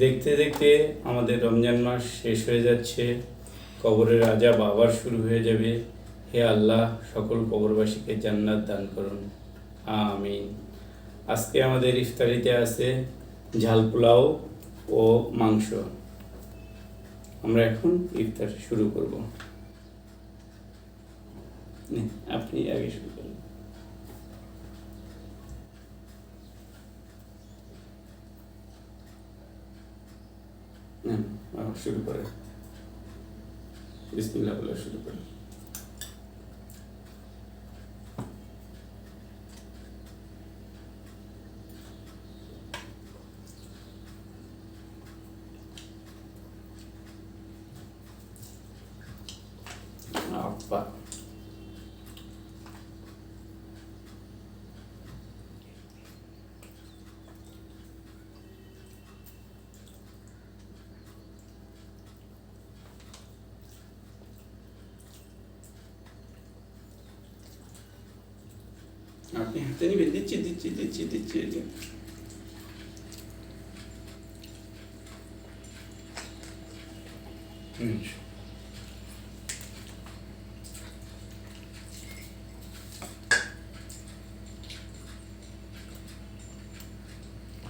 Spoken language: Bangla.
দেখতে দেখতে আমাদের রমজান মাস শেষ হয়ে যাচ্ছে, কবরের আযাব আবার শুরু হয়ে যাবে। হে আল্লাহ, সকল কবরবাসীকে জান্নাত দান করুন, আমিন। আজকে আমাদের ইফতারিতে আছে ঝাল পোলাও ও মাংস। আমরা এখন ইফতার শুরু করব। আপনি আগে শুরু করুন। শুরু করে বিসমিল্লাহ বলে শুরু করে। আব্বা আপনি হাতে নিবেন, দিচ্ছি দিচ্ছি দিচ্ছি দিচ্ছি। হুম।